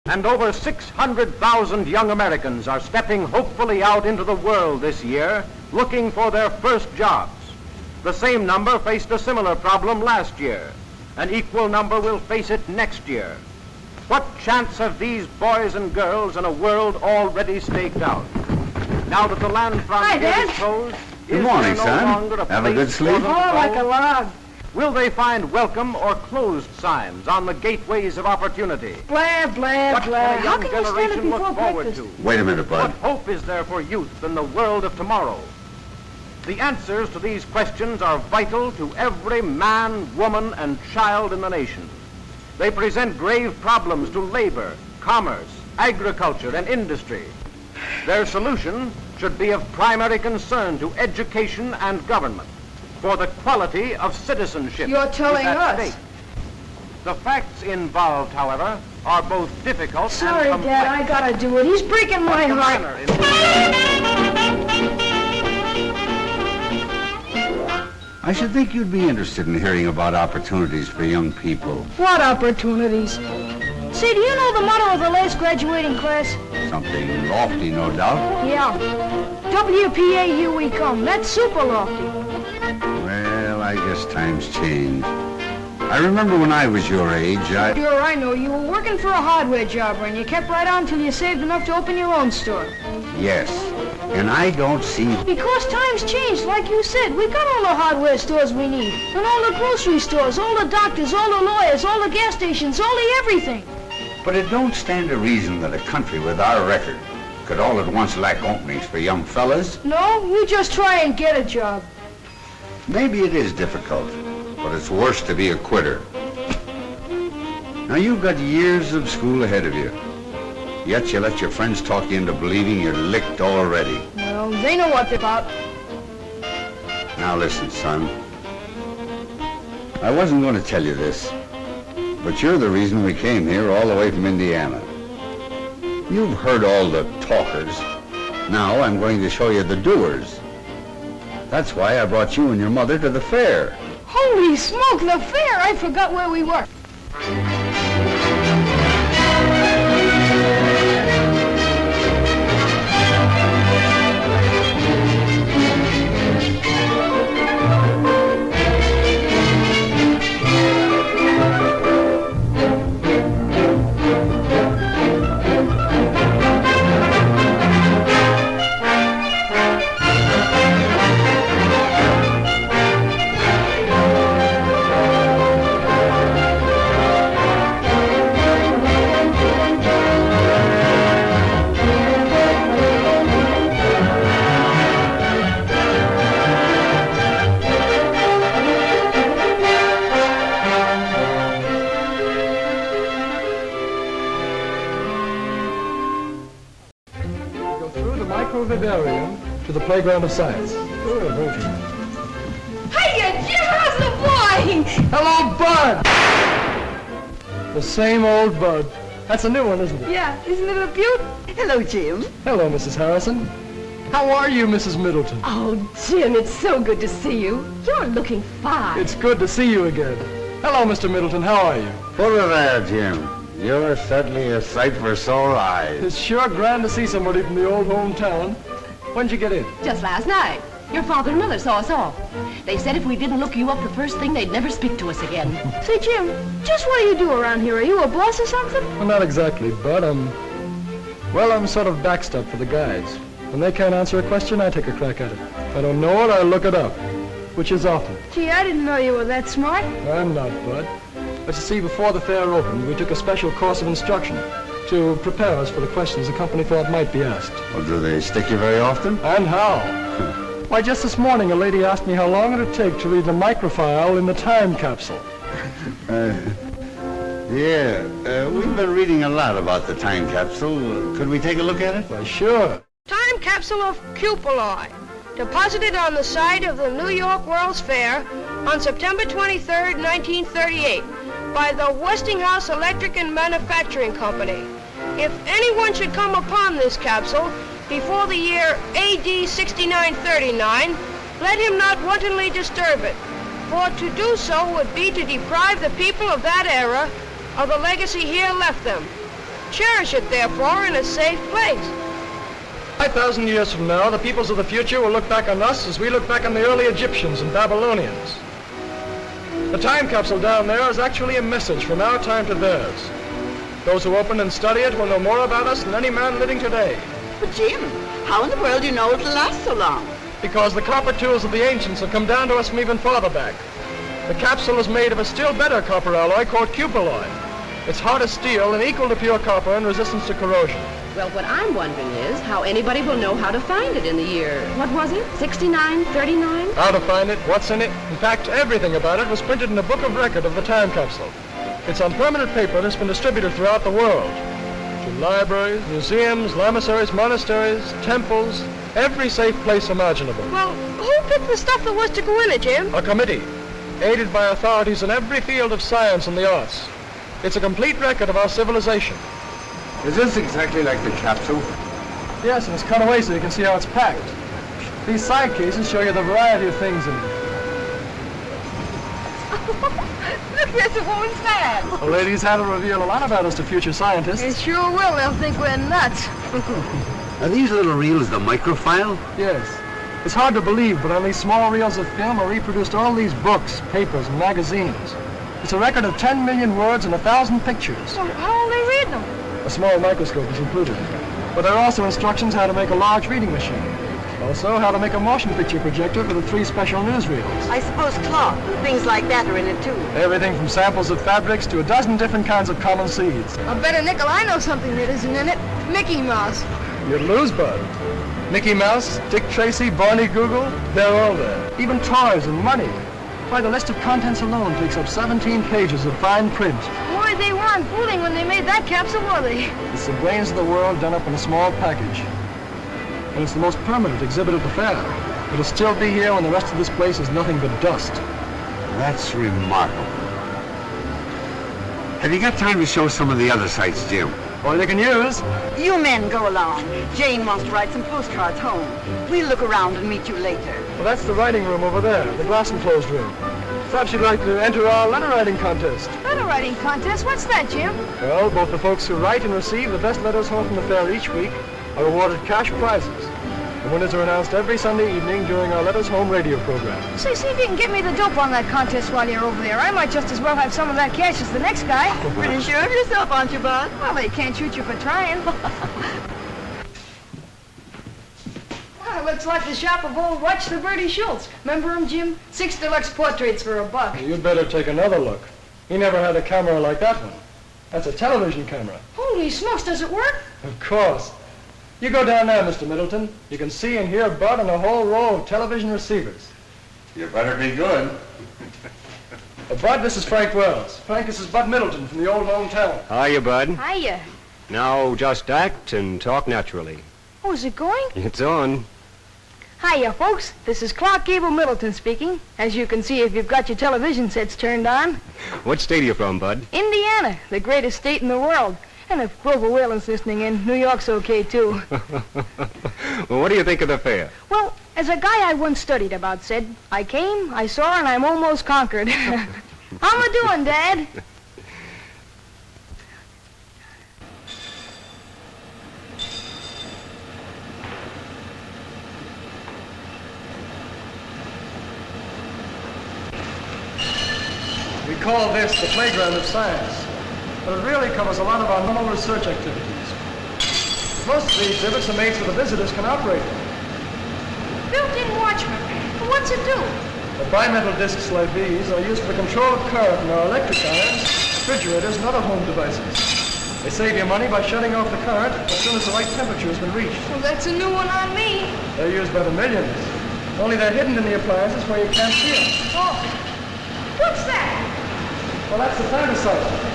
And over 600,000 young Americans are stepping hopefully out into the world this year, looking for their first jobs. The same number faced a similar problem last year. An equal number will face it next year. What chance have these boys and girls in a world already staked out? Now that the land frontier is closed, good morning, son. Have a good sleep? Oh, like a log. Will they find welcome or closed signs on the gateways of opportunity? Blah, blah, What blah. can a How young can you stand it generation look before forward breakfast? to? Wait a minute, What Bud. hope is there for youth in the world of tomorrow? The answers to these questions are vital to every man, woman, and child in the nation. They present grave problems to labor, commerce, agriculture, and industry. Their solution should be of primary concern to education and government, for the quality of citizenship. You're telling is at us. stake. The facts involved, however, are both difficult Sorry, and complex. Dad, I gotta do it. He's breaking my The heart. manner in which I should think you'd be interested in hearing about opportunities for young people. What opportunities? Say, do you know the motto of the last graduating class? Something lofty, no doubt. Yeah. WPA, here we come. That's super lofty. Well, I guess times change. I remember when I was your age, Sure, I know. You were working for a hardware jobber, and you kept right on till you saved enough to open your own store. Yes. And I don't see... Because times changed, like you said. We got all the hardware stores we need, and all the grocery stores, all the doctors, all the lawyers, all the gas stations, all the everything. But it don't stand to reason that a country with our record could all at once lack openings for young fellas. No, you just try and get a job. Maybe it is difficult, but it's worse to be a quitter. Now, you've got years of school ahead of you, yet you let your friends talk you into believing you're licked already. Well, they know what they're about. Now listen, son. I wasn't going to tell you this, but you're the reason we came here all the way from Indiana. You've heard all the talkers. Now I'm going to show you the doers. That's why I brought you and your mother to the fair. Holy smoke, the fair! I forgot where we were. Vivarium to the playground of science. Hiya, Jim, how's the boy? Hello, Bud! The same old Bud. That's a new one, isn't it? Yeah, isn't it a beaut? Hello, Jim. Hello, Mrs. Harrison. How are you, Mrs. Middleton? Oh, Jim, it's so good to see you. You're looking fine. It's good to see you again. Hello, Mr. Middleton. How are you? Put her there, Jim. You're certainly a sight for sore eyes. It's sure grand to see somebody from the old hometown. When'd you get in? Just last night. Your father and mother saw us off. They said if we didn't look you up the first thing, they'd never speak to us again. Say, Jim, just what do you do around here? Are you a boss or something? Well, not exactly, Bud. I'm sort of backstop for the guides. When they can't answer a question, I take a crack at it. If I don't know it, I look it up, which is often. Gee, I didn't know you were that smart. I'm not, Bud. But you see, before the fair opened, we took a special course of instruction to prepare us for the questions the company thought might be asked. Well, do they stick you very often? And how? Why, just this morning, a lady asked me how long it'd take to read the microfile in the time capsule. We've been reading a lot about the time capsule. Could we take a look at it? Why, sure. Time capsule of cupuli, deposited on the site of the New York World's Fair on September 23rd, 1938, by the Westinghouse Electric and Manufacturing Company. If anyone should come upon this capsule before the year AD 6939, let him not wantonly disturb it, for to do so would be to deprive the people of that era of the legacy here left them. Cherish it, therefore, in a safe place. 5,000 years from now, the peoples of the future will look back on us as we look back on the early Egyptians and Babylonians. The time capsule down there is actually a message from our time to theirs. Those who open and study it will know more about us than any man living today. But Jim, how in the world do you know it'll last so long? Because the copper tools of the ancients have come down to us from even farther back. The capsule is made of a still better copper alloy called cupelloy. It's hard as steel and equal to pure copper in resistance to corrosion. Well, what I'm wondering is how anybody will know how to find it in the year, what was it, 69, 39? How to find it, what's in it. In fact, everything about it was printed in a book of record of the time capsule. It's on permanent paper that's been distributed throughout the world. To libraries, museums, lamasseries, monasteries, temples, every safe place imaginable. Well, who picked the stuff that was to go in it, Jim? A committee, aided by authorities in every field of science and the arts. It's a complete record of our civilization. Is this exactly like the capsule? Yes, and it's cut away so you can see how it's packed. These side cases show you the variety of things in it. Look, there's a woman's man. The ladies have to reveal a lot about us to future scientists. It sure will. They'll think we're nuts. Are these little reels the microfile? Yes. It's hard to believe, but on these small reels of film are reproduced all these books, papers, and magazines. It's a record of 10 million words and 1,000 pictures. So how will they read them? A small microscope is included. But there are also instructions how to make a large reading machine. Also, how to make a motion picture projector for the 3 special newsreels. I suppose cloth and things like that are in it too. Everything from samples of fabrics to a dozen different kinds of common seeds. I'll bet a nickel I know something that isn't in it. Mickey Mouse. You'd lose, Bud. Mickey Mouse, Dick Tracy, Barney Google, they're all there. Even toys and money. Why, the list of contents alone takes up 17 pages of fine print. Boy, they weren't fooling when they made that capsule, were they? It's the brains of the world done up in a small package. And it's the most permanent exhibit at the fair. It'll still be here when the rest of this place is nothing but dust. That's remarkable. Have you got time to show some of the other sites, Jim? All you can use. You men go along. Jane wants to write some postcards home. We'll look around and meet you later. Well, that's the writing room over there, the glass enclosed room. Perhaps you'd like to enter our letter writing contest. Letter writing contest? What's that, Jim? Well, both the folks who write and receive the best letters home from the fair each week are awarded cash prizes. The winners are announced every Sunday evening during our Letters Home radio program. Say, see if you can get me the dope on that contest while you're over there. I might just as well have some of that cash as the next guy. Pretty sure of yourself, aren't you, Bud? Well, they can't shoot you for trying. Well, looks like the shop of old Watch the Birdie Schultz. Remember him, Jim? 6 deluxe portraits for $1. You'd better take another look. He never had a camera like that one. That's a television camera. Holy smokes, does it work? Of course. You go down there, Mr. Middleton. You can see and hear Bud on a whole row of television receivers. You better be good. Bud, this is Frank Wells. Frank, this is Bud Middleton from the old hometown. Hiya, Bud. Hiya. Now just act and talk naturally. Oh, is it going? It's on. Hiya, folks. This is Clark Gable Middleton speaking. As you can see if you've got your television sets turned on. What state are you from, Bud? Indiana, the greatest state in the world. And if Grover Whalen's listening in, New York's okay, too. Well, what do you think of the fair? Well, as a guy I once studied about said, I came, I saw, and I'm almost conquered. How am I doing, Dad? We call this the playground of science, but it really covers a lot of our normal research activities. Most of the exhibits are made so the visitors can operate them. Built-in watchman. What's it do? The bimetal discs like these are used for the control of current in our electric irons, refrigerators, and other home devices. They save you money by shutting off the current as soon as the right temperature has been reached. Well, that's a new one on me. They're used by the millions. Only they're hidden in the appliances where you can't see them. Oh, what's that? Well, that's the thermostat.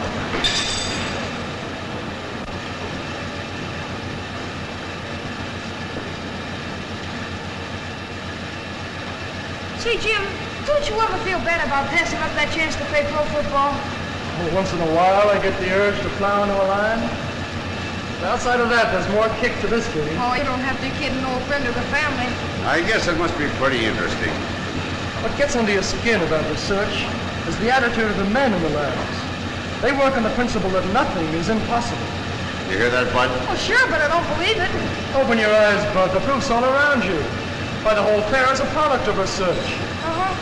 Say, Jim, don't you ever feel bad about passing up that chance to play pro football? Well, once in a while, I get the urge to plow into a line. But outside of that, there's more kick to this game. Oh, you don't have to kid an old friend of the family. I guess it must be pretty interesting. What gets under your skin about research is the attitude of the men in the labs. They work on the principle that nothing is impossible. You hear that, Bud? Oh, sure, but I don't believe it. Open your eyes, Bud. The proof's all around you. Why, the whole fair is a product of research. Uh-huh.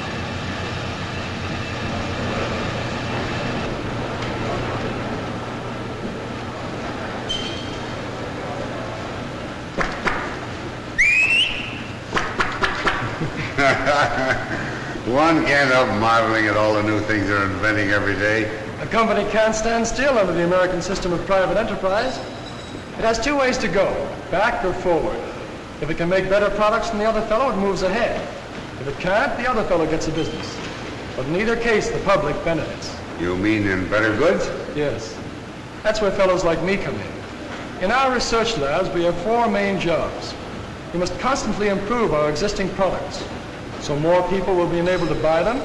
One can't help marveling at all the new things they're inventing every day. A company can't stand still under the American system of private enterprise. It has two ways to go, back or forward. If it can make better products than the other fellow, it moves ahead. If it can't, the other fellow gets the business. But in either case, the public benefits. You mean in better goods? Yes. That's where fellows like me come in. In our research labs, we have four main jobs. We must constantly improve our existing products, so more people will be enabled to buy them.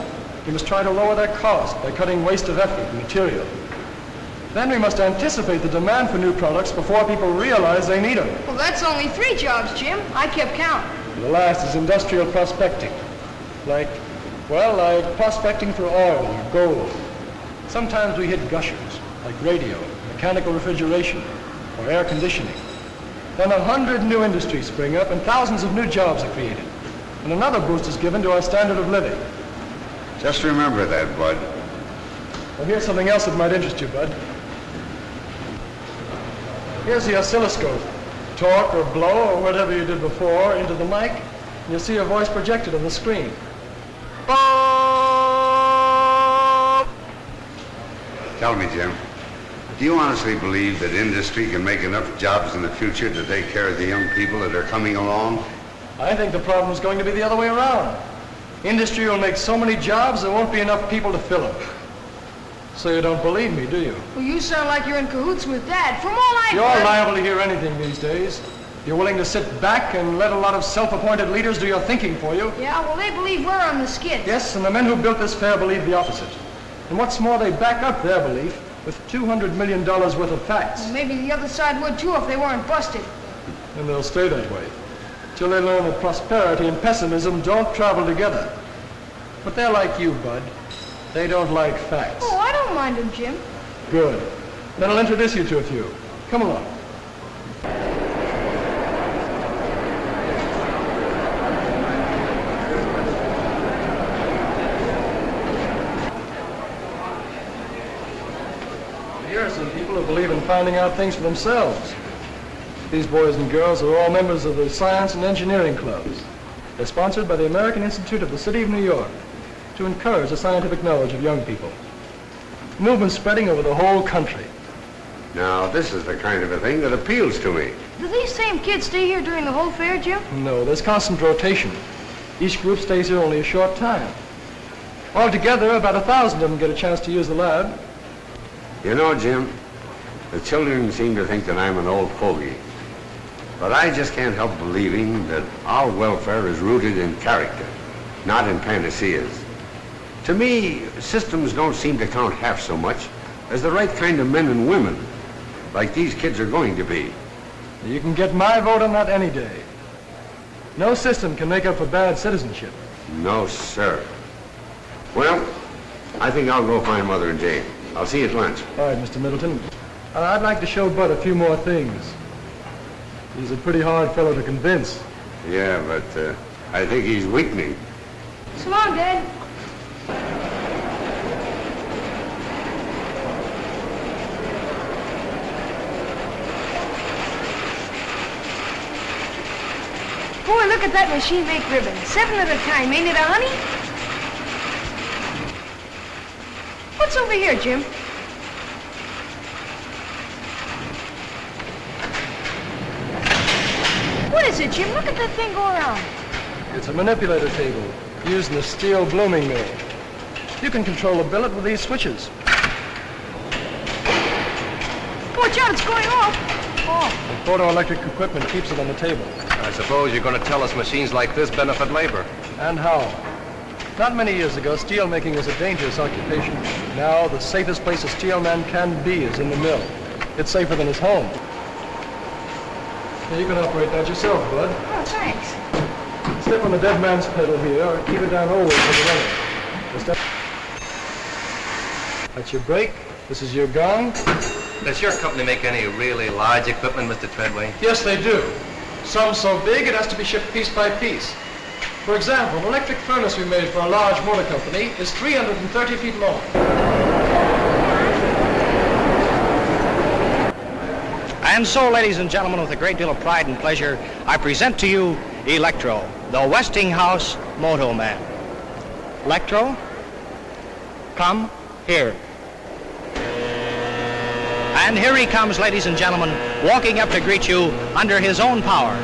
We must try to lower their cost by cutting waste of effort and material. Then we must anticipate the demand for new products before people realize they need them. Well, that's only 3 jobs, Jim. I kept count. And the last is industrial prospecting. Like prospecting for oil or gold. Sometimes we hit gushers, like radio, mechanical refrigeration, or air conditioning. Then 100 new industries spring up and thousands of new jobs are created. And another boost is given to our standard of living. Just remember that, Bud. Well, here's something else that might interest you, Bud. Here's the oscilloscope. Torque or blow or whatever you did before into the mic, and you'll see your voice projected on the screen. Tell me, Jim, do you honestly believe that industry can make enough jobs in the future to take care of the young people that are coming along? I think the problem is going to be the other way around. Industry will make so many jobs there won't be enough people to fill them. So you don't believe me, do you? Well, you sound like you're in cahoots with Dad. From all I You're heard... liable to hear anything these days. You're willing to sit back and let a lot of self-appointed leaders do your thinking for you. Yeah, well, they believe we're on the skid. Yes, and the men who built this fair believe the opposite. And what's more, they back up their belief with $200 million worth of facts. Well, maybe the other side would, too, if they weren't busted. And they'll stay that way, till they learn that prosperity and pessimism don't travel together. But they're like you, Bud. They don't like facts. Oh, I don't mind them, Jim. Good. Then I'll introduce you to a few. Come along. Here are some people who believe in finding out things for themselves. These boys and girls are all members of the Science and Engineering Clubs. They're sponsored by the American Institute of the City of New York to encourage the scientific knowledge of young people. The movement's spreading over the whole country. Now, this is the kind of a thing that appeals to me. Do these same kids stay here during the whole fair, Jim? No, there's constant rotation. Each group stays here only a short time. Altogether, about 1,000 of them get a chance to use the lab. You know, Jim, the children seem to think that I'm an old fogey. But I just can't help believing that our welfare is rooted in character, not in panaceas. To me, systems don't seem to count half so much as the right kind of men and women, like these kids are going to be. You can get my vote on that any day. No system can make up for bad citizenship. No, sir. Well, I think I'll go find Mother and Jane. I'll see you at lunch. All right, Mr. Middleton. I'd like to show Bud a few more things. He's a pretty hard fellow to convince. Yeah, but I think he's weakening. So long, Dad. Boy, look at that machine-make ribbon. 7 at a time. Ain't it a honey? What's over here, Jim? What is it, Jim? Look at that thing go around. It's a manipulator table used in the steel blooming mill. You can control a billet with these switches. Watch out, it's going off. Oh. The photoelectric equipment keeps it on the table. I suppose you're going to tell us machines like this benefit labor. And how? Not many years ago, steel making was a dangerous occupation. Now, the safest place a steel man can be is in the mill. It's safer than his home. Now, you can operate that yourself, Bud. Oh, thanks. Step on the dead man's pedal here, or keep it down always for the runner. Just step. That's your brake. This is your gong. Does your company make any really large equipment, Mr. Treadway? Yes, they do. Some so big it has to be shipped piece by piece. For example, an electric furnace we made for a large motor company is 330 feet long. And so, ladies and gentlemen, with a great deal of pride and pleasure, I present to you Electro, the Westinghouse Moto Man. Electro, come here. And here he comes, ladies and gentlemen, walking up to greet you under his own power.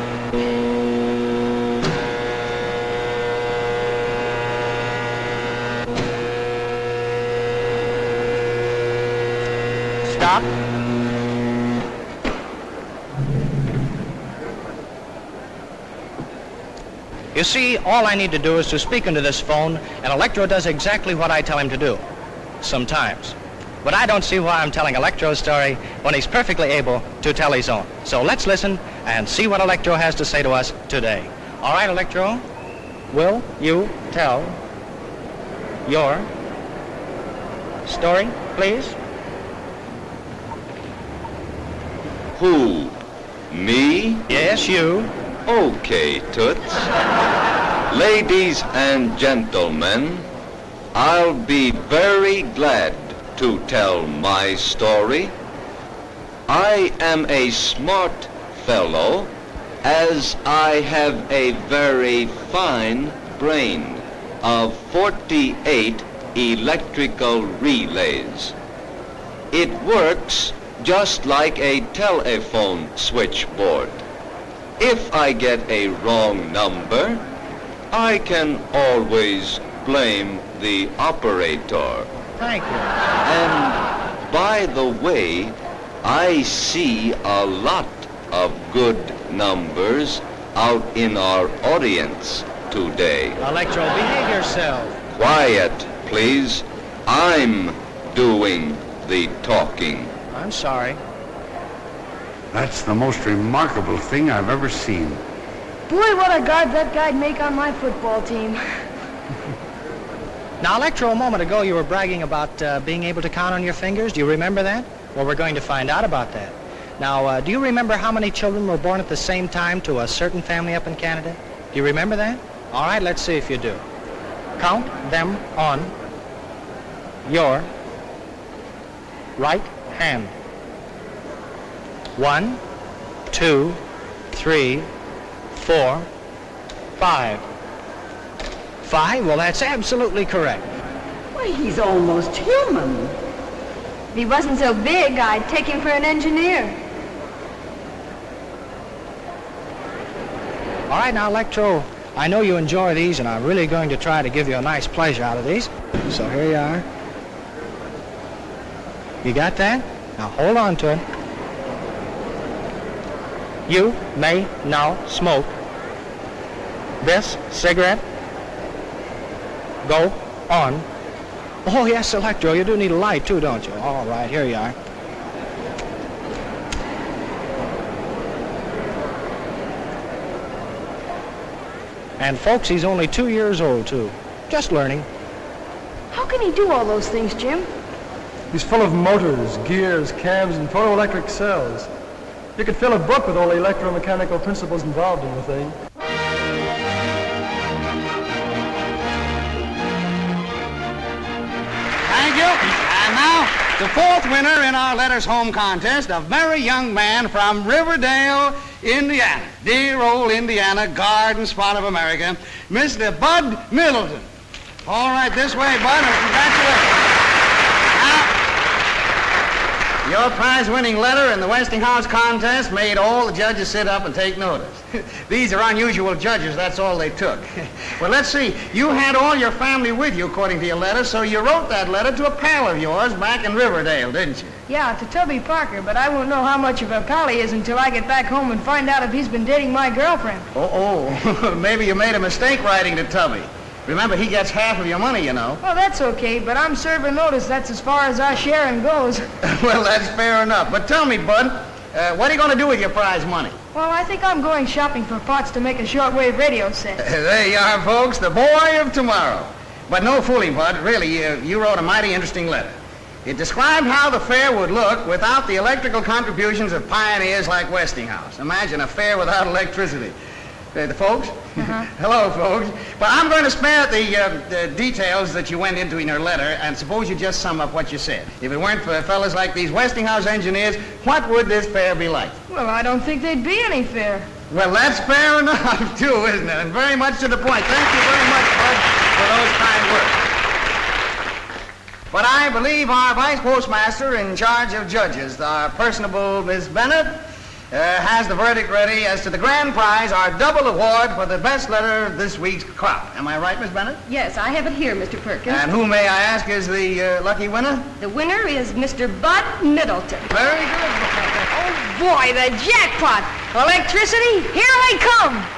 Stop. You see, all I need to do is to speak into this phone, and Electro does exactly what I tell him to do. Sometimes. But I don't see why I'm telling Electro's story when he's perfectly able to tell his own. So let's listen and see what Electro has to say to us today. All right, Electro, will you tell your story, please? Who? Me? Yes, you. Okay, Toots. Ladies and gentlemen, I'll be very glad to tell my story. I am a smart fellow, as I have a very fine brain of 48 electrical relays. It works just like a telephone switchboard. If I get a wrong number, I can always blame the operator. Thank you. And by the way, I see a lot of good numbers out in our audience today. Electro, behave yourself. Quiet, please. I'm doing the talking. I'm sorry. That's the most remarkable thing I've ever seen. Boy, what a guard that guy'd make on my football team. Now, Electro, a moment ago you were bragging about being able to count on your fingers. Do you remember that? Well, we're going to find out about that. Now, do you remember how many children were born at the same time to a certain family up in Canada? Do you remember that? All right, let's see if you do. Count them on your right hand. 1, 2, 3, 4, 5. 5? Well, that's absolutely correct. Why, he's almost human. If he wasn't so big, I'd take him for an engineer. All right, now, Electro, I know you enjoy these, and I'm really going to try to give you a nice pleasure out of these. So here you are. You got that? Now, hold on to it. You may now smoke this cigarette. Go on. Oh, yes, Electro, you do need a light, too, don't you? All right, here you are. And, folks, he's only 2 years old, too. Just learning. How can he do all those things, Jim? He's full of motors, gears, cams, and photoelectric cells. You could fill a book with all the electromechanical principles involved in the thing. Thank you. And now, the fourth winner in our Letters Home contest, a very young man from Riverdale, Indiana. Dear old Indiana, garden spot of America, Mr. Bud Middleton. All right, this way, Bud, and congratulations. Now, your prize-winning letter in the Westinghouse contest made all the judges sit up and take notice. These are unusual judges, that's all they took. Well, let's see. You had all your family with you, according to your letter, so you wrote that letter to a pal of yours back in Riverdale, didn't you? Yeah, to Tubby Parker, but I won't know how much of a pal he is until I get back home and find out if he's been dating my girlfriend. Oh, maybe you made a mistake writing to Tubby. Remember, he gets half of your money, you know. Oh, that's okay, but I'm serving notice. That's as far as our sharing goes. Well, that's fair enough. But tell me, Bud, what are you going to do with your prize money? Well, I think I'm going shopping for parts to make a shortwave radio set. There you are, folks, the boy of tomorrow. But no fooling, Bud. Really, you wrote a mighty interesting letter. It described how the fair would look without the electrical contributions of pioneers like Westinghouse. Imagine a fair without electricity. The folks? Hello, folks. But I'm going to spare the details that you went into in your letter, and suppose you just sum up what you said. If it weren't for fellas like these Westinghouse engineers, what would this fair be like? Well, I don't think there'd be any fair. Well, that's fair enough, too, isn't it? And very much to the point. Thank you very much, Bud, for those kind words. But I believe our vice postmaster in charge of judges, our personable Miss Bennett, has the verdict ready as to the grand prize, our double award for the best letter of this week's crop. Am I right, Miss Bennett? Yes, I have it here, Mr. Perkins. And who, may I ask, is the lucky winner? The winner is Mr. Bud Middleton. Very good. Oh, boy, the jackpot! Electricity, here I come!